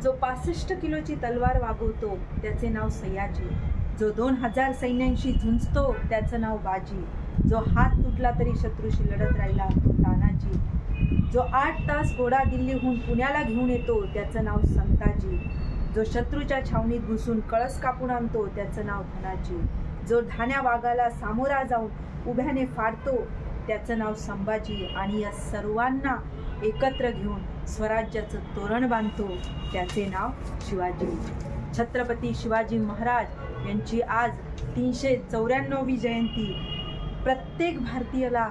जो 65 किलोची तलवार वागवतो त्याचे नाव सयाजी, जो 2000 सैन्यांशी झुंजतो त्याचं नाव बाजी, जो हात तुटला तरी शत्रूशी लढत राहिला तो तानाजी, जो 8 तास घोडा दिल्लीहून पुण्याला घेऊन येतो त्याचं नाव संताजी, जो शत्रूच्या छावणीत घुसून कळस कापून आणतो त्याचं नाव धनाजी, जो धान्या वाघाला सामोरा जाऊन उभ्याने फाडतो त्याचं नाव संभाजी, आणि या सर्वांना एकत्र घेऊन स्वराज्याचं तोरण बांधतो त्याचे नाव शिवाजी. छत्रपती शिवाजी महाराज यांची आज 394वी जयंती. प्रत्येक भारतीयाला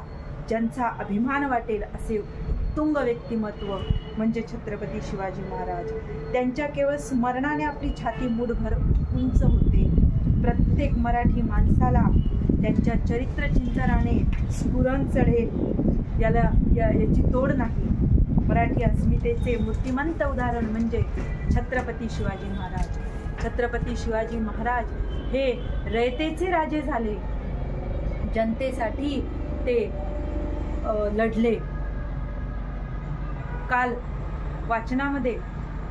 ज्यांचा अभिमान वाटेल असे उत्तुंग व्यक्तिमत्व म्हणजे छत्रपती शिवाजी महाराज. त्यांच्या केवळ स्मरणाने आपली छाती मूठभर उंच होते. प्रत्येक मराठी माणसाला त्यांच्या चरित्र चिंतनाने स्फुरण चढेल याची तोड नाही. मराठी अस्मितेचे मूर्तिमंत उदाहरण म्हणजे छत्रपती शिवाजी महाराज. छत्रपती शिवाजी महाराज हे रयतेचे राजे झाले. जनतेसाठी ते लढले. काल वाचनामध्ये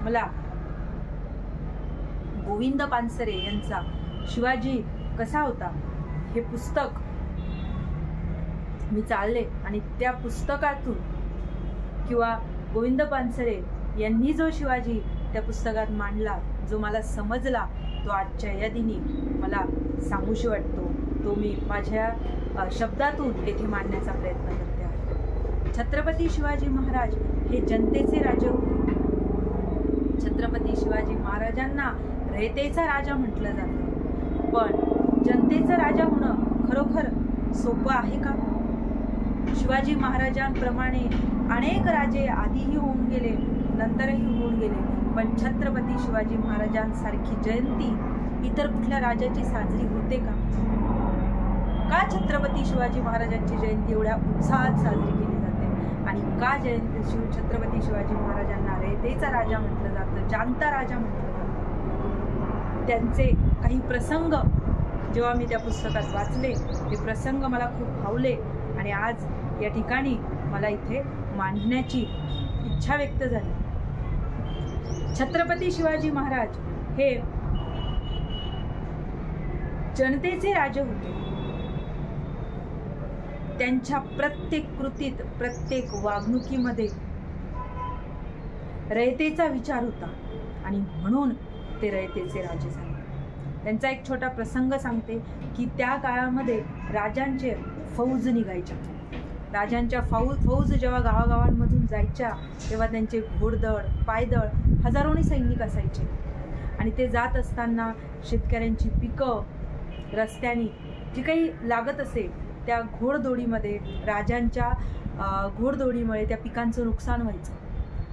मला गोविंद पानसरे यांचा शिवाजी कसा होता हे पुस्तक मी चालले, आणि त्या पुस्तकातून किंवा गोविंद पानसरे यांनी जो शिवाजी त्या पुस्तकात मांडला, जो मला समजला, तो आजच्या या दिनी मला सांगूशी वाटतो. तो मी माझ्या शब्दातून येथे मांडण्याचा प्रयत्न करते आहे. छत्रपती शिवाजी महाराज हे जनतेचे राजे होते. छत्रपती शिवाजी महाराजांना रयतेचा राजा म्हटलं जातं, पण जनतेचा राजा होणं खरोखर सोपं आहे का? शिवाजी महाराजांप्रमाणे अनेक राजे आधीही होऊन गेले, नंतरही होऊन गेले, पण छत्रपती शिवाजी महाराजांसारखी जयंती इतर कुठल्या राजाची साजरी होते का? का छत्रपती शिवाजी महाराजांची जयंती एवढ्या उत्साहात साजरी केली जाते? आणि का छत्रपती शिवाजी महाराजांना रयतेचा राजा म्हटलं जातं, जाणता राजा म्हटलं जातं? त्यांचे काही प्रसंग जेव्हा मी त्या पुस्तकात वाचले, ते प्रसंग मला खूप भावले, आणि आज या ठिकाणी मला इथे मांडण्याची इच्छा व्यक्त झाली. छत्रपती शिवाजी महाराज हे जनतेचे राजे होते. त्यांच्या प्रत्येक कृतीत, प्रत्येक वागणुकीमध्ये रयतेचा विचार होता, आणि म्हणून ते रयतेचे राजे झाले. त्यांचा एक छोटा प्रसंग सांगते की त्या काळामध्ये राजांचे फौज निघायच्या. राजांच्या फौज जेव्हा गावागावांमधून जायच्या तेव्हा त्यांचे घोडदळ, पायदळ, हजारोनी सैनिक असायचे, आणि ते जात असताना शेतकऱ्यांची पिकं रस्त्यानी जी काही लागत असे त्या घोडदौडीमध्ये, राजांच्या घोडदौडीमुळे त्या पिकांचं नुकसान व्हायचं.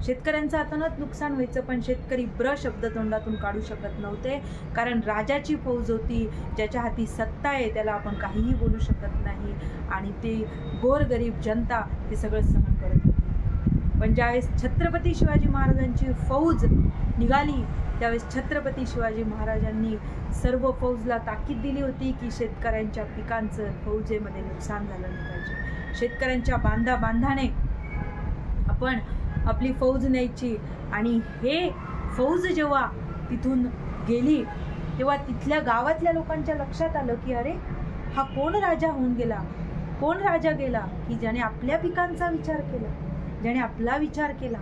शेतकऱ्यांचं अतोनात नुकसान व्हायचं, पण शेतकरी शब्द तोंडातून काढू शकत नव्हते, कारण राजाची फौज होती, ज्याच्या हाती सत्ता आहे त्याला आपण काहीही बोलू शकत नाही, आणि ते गोरगरीब जनता ते सगळं सहन करत होती. पण ज्यावेळेस छत्रपती शिवाजी महाराजांची फौज निघाली त्यावेळेस छत्रपती शिवाजी महाराजांनी सर्व फौजला ताकीद दिली होती की शेतकऱ्यांच्या पिकांचं फौजेमध्ये नुकसान झालं नाही पाहिजे. शेतकऱ्यांच्या बांधाने आपण आपली फौज न्यायची, आणि हे फौज जेव्हा तिथून गेली तेव्हा तिथल्या गावातल्या लोकांच्या लक्षात आलं की अरे हा कोण राजा होऊन गेला, कोण राजा गेला की ज्याने आपल्या पिकांचा विचार केला, ज्याने आपला विचार केला.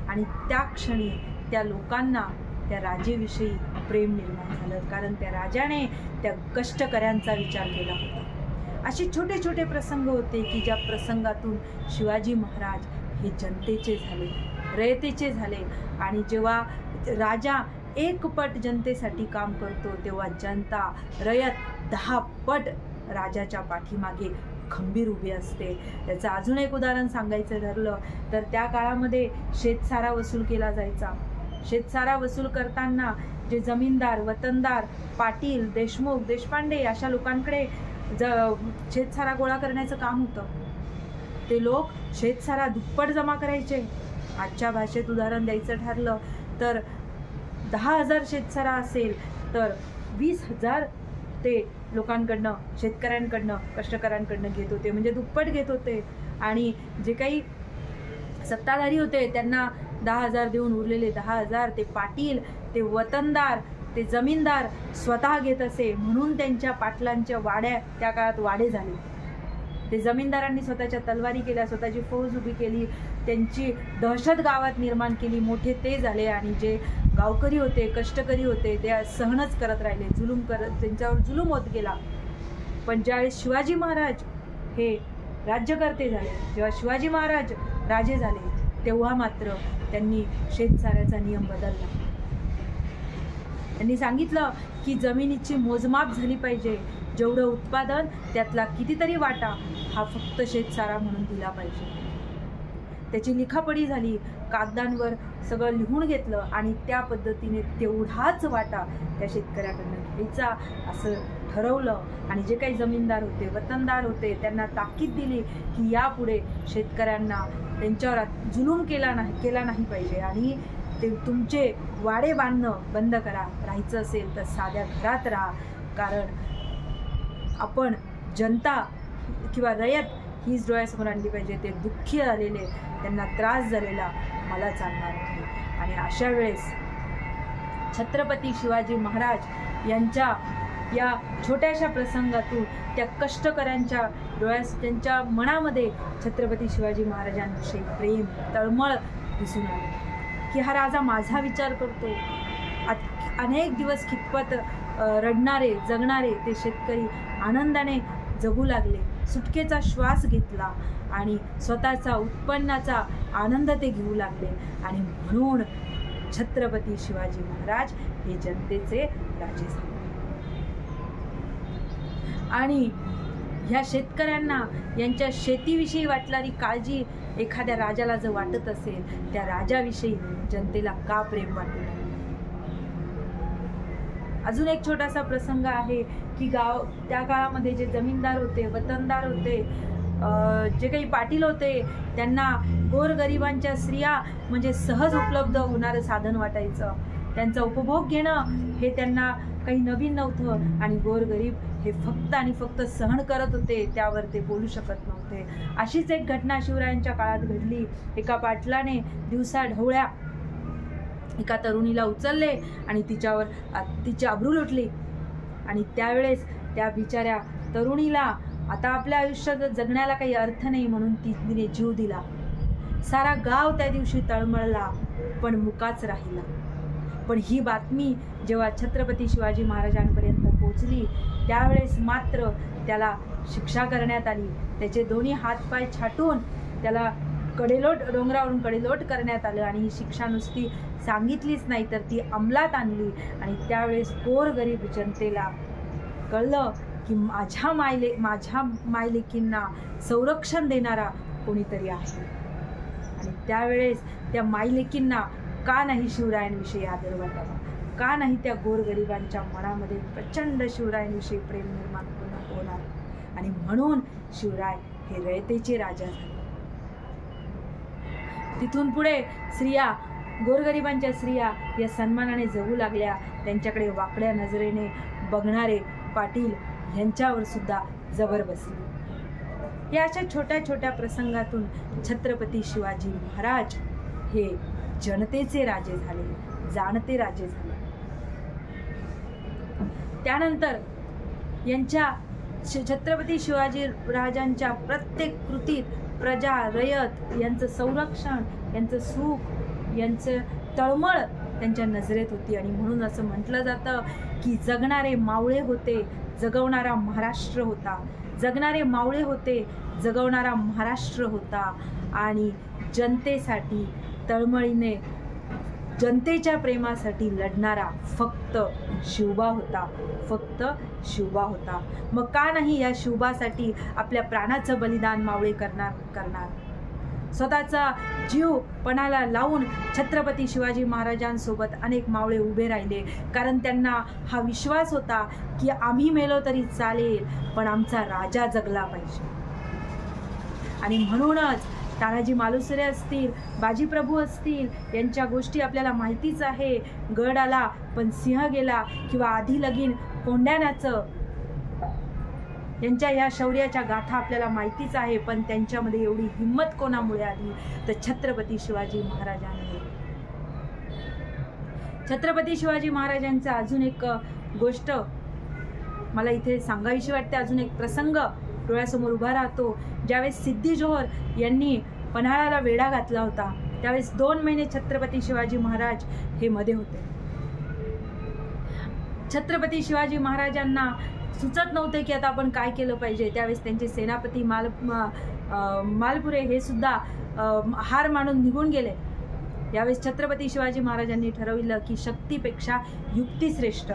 आणि त्या क्षणी त्या लोकांना त्या राजेविषयी प्रेम निर्माण झालं, कारण त्या राजाने त्या कष्टकऱ्यांचा विचार केला होता. असे छोटे छोटे प्रसंग होते की ज्या प्रसंगातून शिवाजी महाराज हे जनतेचे झाले, रयतेचे झाले. आणि जेव्हा राजा 1 पट जनतेसाठी काम करतो तेव्हा जनता, रयत 10 पट राजाच्या पाठीमागे खंबीर उभी असते. त्याचं अजून एक उदाहरण सांगायचं ठरलं तर त्या काळामध्ये शेतसारा वसूल केला जायचा. शेतसारा वसूल करताना जे जमीनदार, वतनदार, पाटील, देशमुख, देशपांडे अशा लोकांकडे शेतसारा गोळा करण्याचं काम होतं, ते लोक शेतसारा दुप्पट जमा करायचे. आजच्या भाषेत उदाहरण द्यायचं ठरलं तर 10,000 शेतसारा असेल तर 20,000 ते लोकांकडनं, शेतकऱ्यांकडनं, कष्टकऱ्यांकडनं घेत होते, म्हणजे दुप्पट घेत होते. आणि जे काही सत्ताधारी होते त्यांना 10,000 देऊन उरलेले 10,000 ते पाटील, ते वतनदार, ते जमीनदार स्वतः घेत असे. म्हणून त्यांच्या पाटलांच्या वाड्या त्या काळात वाडे झाले. ते जमीनदारांनी स्वतःच्या तलवारी केल्या, स्वतःची फौज उभी केली, त्यांची दहशत गावात निर्माण केली. मोठे ते झाले आणि जे गावकरी होते, कष्टकरी होते, ते सहनच करत राहिले, त्यांच्यावर जुलूम होत गेला. पण ज्यावेळेस शिवाजी महाराज हे राज्यकर्ते झाले, जेव्हा शिवाजी महाराज राजे झाले, तेव्हा मात्र त्यांनी शेतसाऱ्याचा नियम बदलला. त्यांनी सांगितलं की जमिनीची मोजमाप झाली पाहिजे, जेवढं उत्पादन त्यातला कितीतरी वाटा हा फक्त शेतसारा म्हणून दिला पाहिजे. त्याची लिखापडी झाली, कागदांवर सगळं लिहून घेतलं आणि त्या पद्धतीने तेवढाच वाटा त्या शेतकऱ्याकडनं घ्यायचा असं ठरवलं. आणि जे काही जमीनदार होते, वतनदार होते, त्यांना ताकीद दिली की यापुढे शेतकऱ्यांना त्यांच्यावर जुलूम केला नाही पाहिजे आणि ते तुमचे वाडे बांधणं बंद करा, राहायचं असेल तर साध्या घरात राहा, कारण आपण जनता किंवा रयत हीच डोळ्यासमोर आणली पाहिजे. ते दुःखी झालेले, त्यांना त्रास झालेला मला चालणार नाही. आणि अशा वेळेस छत्रपती शिवाजी महाराज यांच्या या छोट्याशा प्रसंगातून त्या कष्टकऱ्यांच्या त्यांच्या मनामध्ये छत्रपती शिवाजी महाराजांविषयी प्रेम, तळमळ दिसून आले की हा राजा माझा विचार करतो. अनेक दिवस खितपत रडणारे, जगणारे ते शेतकरी आनंदाने जगू लागले, सुटकेचा श्वास घेतला आणि स्वतःचा उत्पन्नाचा आनंद ते घेऊ लागले. आणि म्हणून छत्रपती शिवाजी महाराज हे जनतेचे राजे झाले. आणि ह्या शेतकऱ्यांना यांच्या शेतीविषयी वाटणारी काळजी एखाद्या राजाला जर वाटत असेल, त्या राजाविषयी जनतेला का प्रेम वाटू नये. अजून एक छोटासा प्रसंग आहे की त्या काळामध्ये जे जमीनदार होते, वतनदार होते, जे काही पाटील होते, त्यांना गोरगरिबांच्या स्त्रिया म्हणजे सहज उपलब्ध होणारं साधन वाटायचं. त्यांचा उपभोग घेणं हे त्यांना काही नवीन नव्हतं आणि गोरगरीब हे फक्त आणि फक्त सहन करत होते, त्यावर ते बोलू शकत नव्हते. अशीच एक घटना शिवरायांच्या काळात घडली. एका पाटलाने दिवसा ढवळ्या एका तरुणीला उचलले आणि तिची अब्रू लुटली. आणि त्यावेळेस त्या बिचाऱ्या तरुणीला आता आपल्या आयुष्यात जगण्याला काही अर्थ नाही म्हणून तिने जीव दिला. सारा गाव त्या दिवशी तळमळला, पण मुकाच राहिला. पण ही बातमी जेव्हा छत्रपती शिवाजी महाराजांपर्यंत पोहोचली, त्यावेळेस मात्र त्याला शिक्षा करण्यात आली. त्याचे दोन्ही हातपाय छाटून त्याला डोंगरावरून कडेलोट करण्यात आलं. आणि ही शिक्षा नुसती सांगितलीच नाही तर ती अंमलात आणली. आणि त्यावेळेस गोरगरीब जनतेला कळलं की माझ्या मायलेकींना संरक्षण देणारा कोणीतरी आहे. आणि त्यावेळेस त्या मायलेकींना का नाही शिवरायांविषयी आदर वाटावा, का नाही त्या गोरगरिबांच्या मनामध्ये प्रचंड शिवरायांविषयी प्रेम निर्माण होणार. आणि म्हणून शिवराय हे रयतेचे राजा झाले. तिथून पुढे स्त्रिया, गोरगरिबांच्या स्त्रिया या सन्मानाने जगू लागल्या. त्यांच्याकडे वाकड्या नजरेने बघणारे पाटील यांच्यावर सुद्धा जबर बसली. या अशा छोट्या छोट्या प्रसंगातून छत्रपती शिवाजी महाराज हे जनतेचे राजे झाले, जाणते राजे झाले. त्यानंतर यांच्या छत्रपती शिवाजी राजांच्या प्रत्येक कृतीत प्रजा, रयत यांचं संरक्षण, यांचं सुख, यांचं तळमळ त्यांच्या नजरेत होती. आणि म्हणून असं म्हटलं जातं की जगणारे मावळे होते, जगवणारा महाराष्ट्र होता. जगणारे मावळे होते, जगवणारा महाराष्ट्र होता. आणि जनतेसाठी तळमळीने, जनतेच्या प्रेमासाठी लढणारा फक्त शिवबा होता, फक्त शिवबा होता. मग का नाही या शिवबासाठी आपल्या प्राणाचं बलिदान मावळे करणार. स्वतःचा जीव पणाला लावून छत्रपती शिवाजी महाराजांसोबत अनेक मावळे उभे राहिले, कारण त्यांना हा विश्वास होता की आम्ही मेलो तरी चालेल, पण आमचा राजा जगला पाहिजे. आणि म्हणूनच तानाजी मालुसरे असतील, बाजीप्रभू असतील, यांच्या गोष्टी आपल्याला माहितीच आहे. गड आला पण सिंह गेला, किंवा आधी लगीन कोंड्यानाचं, यांच्या या शौर्याच्या गाथा आपल्याला माहितीच आहे. पण त्यांच्यामध्ये एवढी हिंमत कोणामुळे आली तर छत्रपती शिवाजी महाराजांनी छत्रपती शिवाजी महाराजांचा अजून एक गोष्ट मला इथे सांगावीशी वाटते, अजून एक प्रसंग डोळ्यासमोर उभा राहतो. ज्यावेळेस सिद्दी जोहर यांनी पन्हाळ्याला वेढा घातला होता त्यावेळेस 2 महिने छत्रपती शिवाजी महाराज हे मध्ये होते. छत्रपती शिवाजी महाराजांना सुचत नव्हते की आता आपण काय केलं पाहिजे. त्यावेळेस त्यांचे सेनापती मालपुरे हे सुद्धा हार मानून निघून गेले. यावेळेस छत्रपती शिवाजी महाराजांनी ठरवलं की शक्तीपेक्षा युक्ती श्रेष्ठ,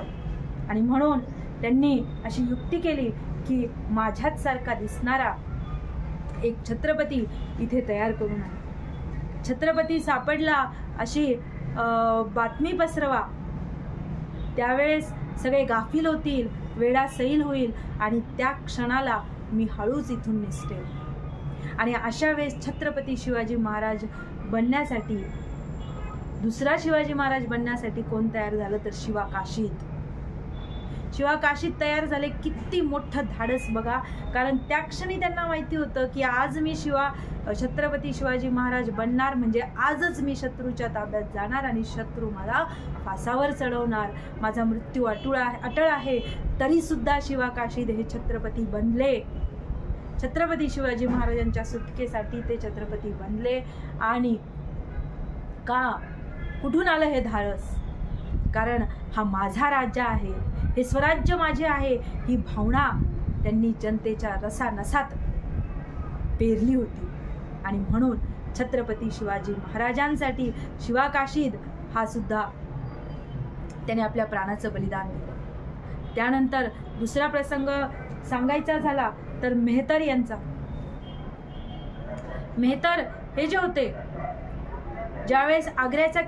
आणि म्हणून त्यांनी अशी युक्ती केली की माझ्याच सारखा दिसणारा एक छत्रपती इथे तयार करून आणा. छत्रपती सापडला अशी बातमी पसरवा. त्यावेळेस सगळे गाफील होतील, वेळा सैल होईल आणि त्या क्षणाला मी हळूच इथून निसटेल. आणि अशा वेळेस छत्रपती शिवाजी महाराज बनण्यासाठी, दुसरा शिवाजी महाराज बनण्यासाठी कोण तयार झालं तर शिवा काशीद. शिवा काशीद तयार झाले. किती मोठं धाडस बघा, कारण त्या क्षणी त्यांना माहिती होतं की आज मी छत्रपती शिवाजी महाराज बनणार म्हणजे आजच मी शत्रूच्या ताब्यात जाणार आणि शत्रू मला फासावर चढवणार. माझा मृत्यू अटळ आहे. तरी सुद्धा शिवा काशीद हे छत्रपती बनले. छत्रपती शिवाजी महाराजांच्या सुटकेसाठी ते छत्रपती बनले. आणि का, कुठून आलं हे धाडस? कारण हा माझा राज्य आहे, हे स्वराज्य माझे आहे, ही भावना त्यांनी जनतेच्या रसानसात पेरली होती. आणि म्हणून छत्रपती शिवाजी महाराजांसाठी शिवा काशीद हा सुद्धा त्याने आपल्या प्राणाचं बलिदान दिलं. त्यानंतर दुसरा प्रसंग सांगायचा झाला तर मेहतर यांचा. मेहतर हे जे होते, ज्यावेळेस आग्र्याच्या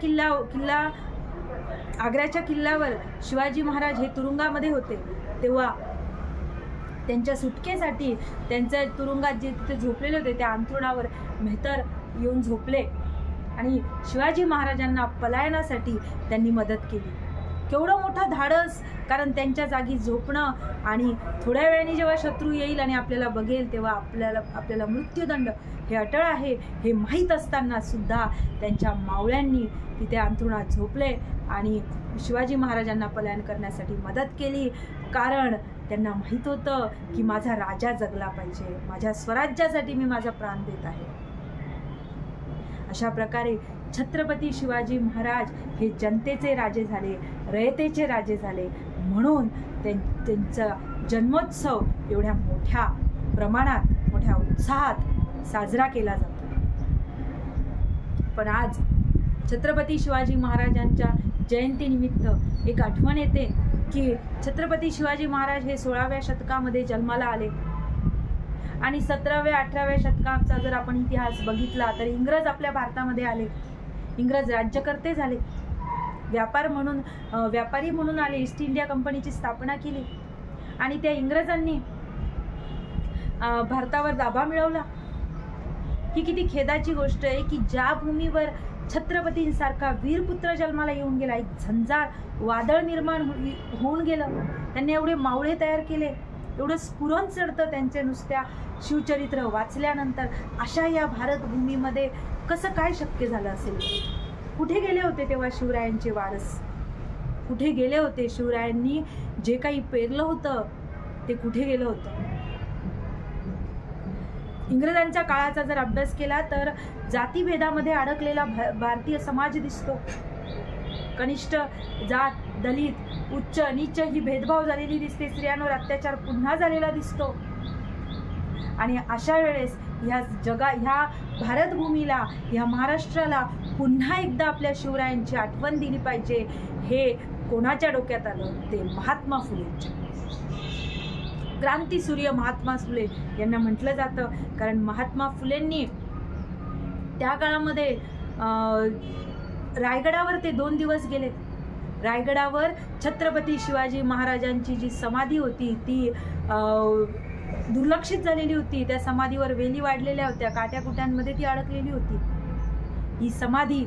किल्ल्यावर शिवाजी महाराज हे तुरुंगामध्ये होते तेव्हा त्यांच्या सुटकेसाठी त्यांच्या तुरुंगात जे तिथे झोपलेले होते त्या अंथरुणावर मेहतर येऊन झोपले आणि शिवाजी महाराजांना पलायनासाठी त्यांनी मदत केली. केवढं मोठं धाडस, कारण त्यांच्या जागी झोपणं आणि थोड्या वेळाने जेव्हा शत्रू येईल आणि आपल्याला बघेल तेव्हा आपल्याला मृत्यूदंड हे अटळ आहे हे माहीत असताना सुद्धा त्यांच्या मावळ्यांनी तिथे अंथरुणात झोपले आणि शिवाजी महाराजांना पलायन करण्यासाठी मदत केली. कारण त्यांना माहीत होतं की माझा राजा जगला पाहिजे, माझ्या स्वराज्यासाठी मी माझा प्राण देत आहे. अशा प्रकारे छत्रपती शिवाजी महाराज हे जनतेचे राजे झाले, रयतेचे राजे झाले. म्हणून त्यांचा जन्मोत्सव एवढ्या मोठ्या प्रमाणात, मोठ्या उत्साहात साजरा केला जातो. पण आज छत्रपती शिवाजी महाराजांच्या जयंतीनिमित्त एक आठवण येते की छत्रपती शिवाजी महाराज हे 16व्या शतकामध्ये जन्माला आले आणि 17व्या 18व्या शतकाचा जर आपण इतिहास बघितला तर इंग्रज आपल्या भारतामध्ये आले. इंग्रज राज्यकर्ते झाले, व्यापारी म्हणून आले. ईस्ट इंडिया कंपनीची स्थापना केली आणि त्या इंग्रजांनी भारतावर ताबा मिळवला. ही किती खेदाची गोष्ट आहे की ज्या भूमीवर छत्रपतींसारखा वीरपुत्र जन्माला येऊन गेला, एक झंझाळ वादळ निर्माण होऊन गेलं. त्यांनी एवढे मावळे तयार केले, एवढं स्फुरण चढतं त्यांचे नुसत्या शिवचरित्र वाचल्यानंतर. अशा या भारतभूमीमध्ये कसं काय शक्य झालं असेल? कुठे गेले होते तेव्हा शिवरायांचे वारस? कुठे गेले होते? शिवरायांनी जे काही पेरलं होतं ते कुठे गेलं होतं? इंग्रजांच्या काळाचा जर अभ्यास केला तर जातीभेदामध्ये अडकलेला भारतीय समाज दिसतो. कनिष्ठ जात, दलित, उच्च नीच ही भेदभाव झालेली दिसते. स्त्रियांवर अत्याचार पुन्हा झालेला दिसतो. आणि अशा वेळेस ह्या भारतभूमीला, ह्या महाराष्ट्राला पुन्हा एकदा आपल्या शिवरायांची आठवण दिली पाहिजे. हे कोणाच्या डोक्यात आलं? ते महात्मा फुलेंच्या. क्रांतीसूर्य महात्मा फुले यांना म्हटलं जातं, कारण महात्मा फुलेंनी त्या काळामध्ये रायगडावर ते 2 दिवस गेले. रायगडावर छत्रपती शिवाजी महाराजांची जी समाधी होती ती दुर्लक्षित झालेली होती. त्या समाधीवर वेली वाढलेल्या होत्या, काट्याकुट्यांमध्ये ती अडकलेली होती. ही समाधी,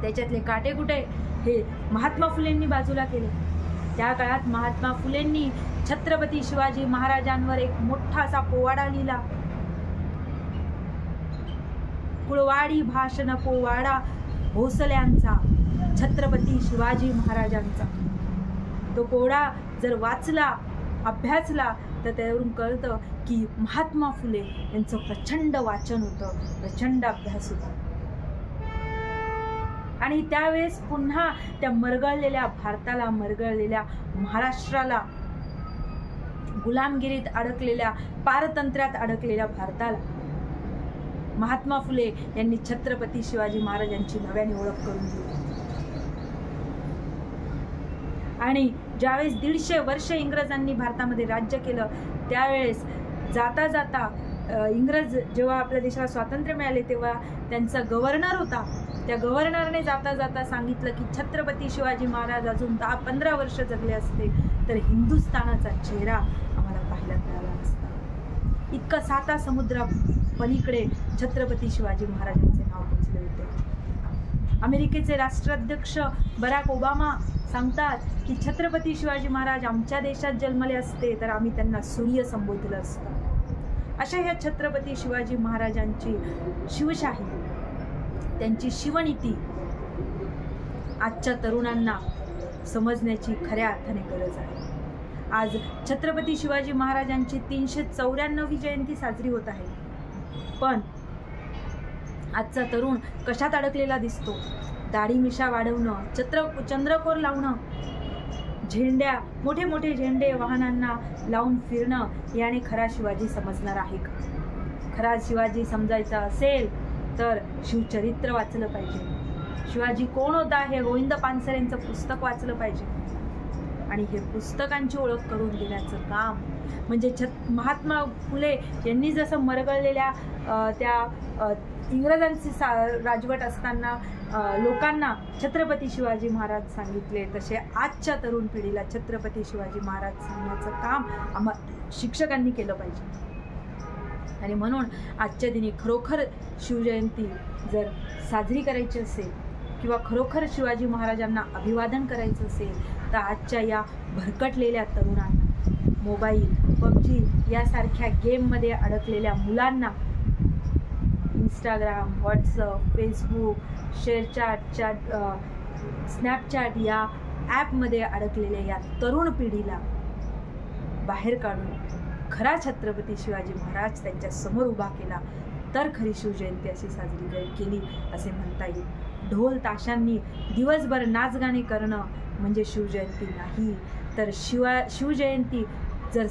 त्याच्यातले काटेकुटे हे महात्मा फुलेंनी बाजूला केले. त्या काळात महात्मा फुलेंनी छत्रपती शिवाजी महाराजांवर एक मोठा असा पोवाडा लिहिला. कुळवाडी भाषण पोवाडा भोसल्यांचा. छत्रपती शिवाजी महाराजांचा. तो कोडा जर वाचला, अभ्यासला तर त्यावरून कळतं की महात्मा फुले यांचं प्रचंड वाचन होतं, प्रचंड अभ्यास होता. आणि त्यावेळेस पुन्हा त्या मरगळलेल्या भारताला, मरगळलेल्या महाराष्ट्राला, गुलामगिरीत अडकलेल्या, पारतंत्र्यात अडकलेल्या भारताला महात्मा फुले यांनी छत्रपती शिवाजी महाराजांची नव्याने ओळख करून दिली. आणि ज्यावेळेस 150 वर्ष इंग्रजांनी भारतामध्ये राज्य केलं, त्यावेळेस जाता जाता इंग्रज जेव्हा आपल्या देशाला स्वातंत्र्य मिळाले तेव्हा त्यांचा गव्हर्नर होता, त्या गव्हर्नरने जाता जाता सांगितलं की छत्रपती शिवाजी महाराज अजून 10-15 वर्ष जगले असते तर हिंदुस्थानाचा चेहरा आम्हाला पाहायला मिळाला असता. इतकं 7 समुद्रा पलीकडे छत्रपती शिवाजी महाराजांचे नाव पोचले होते. अमेरिकेचे राष्ट्राध्यक्ष बराक ओबामा सांगतात की छत्रपती शिवाजी महाराज आमच्या देशात जन्मले असते तर आम्ही त्यांना सूर्य संबोधलं असतं. अशा ह्या छत्रपती शिवाजी महाराजांची शिवशाही, त्यांची शिवनीती आजच्या तरुणांना समजण्याची खऱ्या अर्थाने गरज आहे. आज छत्रपती शिवाजी महाराजांची 394वी जयंती साजरी होत आहे. पण आजचा तरुण कशात अडकलेला दिसतो? दाढी मिशा वाढवणं, चंद्रकोर लावणं, झेंड्या, मोठे मोठे झेंडे वाहनांना लावून फिरणं याने खरा शिवाजी समजणार आहे का? खरा शिवाजी समजायचा असेल तर शिवचरित्र वाचलं पाहिजे. शिवाजी कोण होता हे गोविंद पानसरेंचं पुस्तक वाचलं पाहिजे. आणि हे पुस्तकांची ओळख करून देण्याचं काम म्हणजे महात्मा फुले यांनी जसं मरगळलेल्या त्या इंग्रजांची राजवट असताना लोकांना छत्रपती शिवाजी महाराज सांगितले, तसे आजच्या तरुण पिढीला छत्रपती शिवाजी महाराज सांगण्याचं काम शिक्षकांनी केलं पाहिजे. आणि म्हणून आजच्या दिनी खरोखर शिवजयंती जर साजरी करायची असेल किंवा खरोखर शिवाजी महाराजांना अभिवादन करायचं असेल तर आजच्या या भरकटलेल्या तरुणांना, मोबाईल, PUBG यासारख्या गेममध्ये अडकलेल्या मुलांना, इंस्टाग्राम, व्हॉट्सअप, फेसबुक, शेअरचॅट, स्नॅपचॅट या ॲपमध्ये अडकलेल्या या तरुण पिढीला बाहेर काढून खरा छत्रपती शिवाजी महाराज त्यांच्या समोर उभा केला तर खरी शिवजयंती अशी साजरी केली असे म्हणता येईल. ढोल ताशांनी दिवसभर नाचगाणे करणं म्हणजे शिवजयंती नाही, तर शिवजयंती जर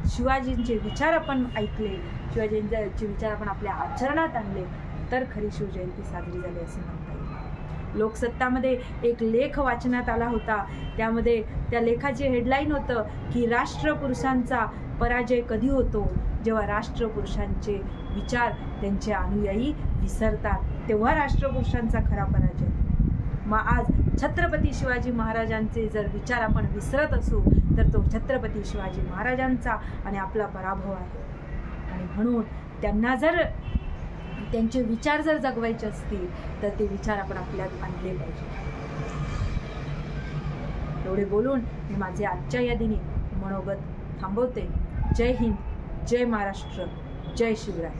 शिवाजींचे विचार आपण ऐकले, शिवाजींचे विचार आपण आपल्या आचरणात आणले तर खरी शिवजयंती साजरी झाली असे म्हणता येईल. लोकसत्तामध्ये एक लेख वाचण्यात आला होता, त्यामध्ये त्या लेखाची हेडलाईन होतं की राष्ट्रपुरुषांचा पराजय कधी होतो? जेव्हा राष्ट्रपुरुषांचे विचार त्यांचे अनुयायी विसरतात, तेव्हा राष्ट्रपुरुषांचा खरा पराजय. मग आज छत्रपती शिवाजी महाराजांचे जर विचार आपण विसरत असू तर तो छत्रपती शिवाजी महाराजांचा आणि आपला पराभव आहे. आणि म्हणून त्यांना जर त्यांचे विचार जर जगवायचे असतील तर ते विचार आपण आपल्यात आणले पाहिजे. एवढे बोलून मी माझे आजच्या या दिनी मनोगत थांबवते. जय हिंद, जय महाराष्ट्र, जय शिवराय.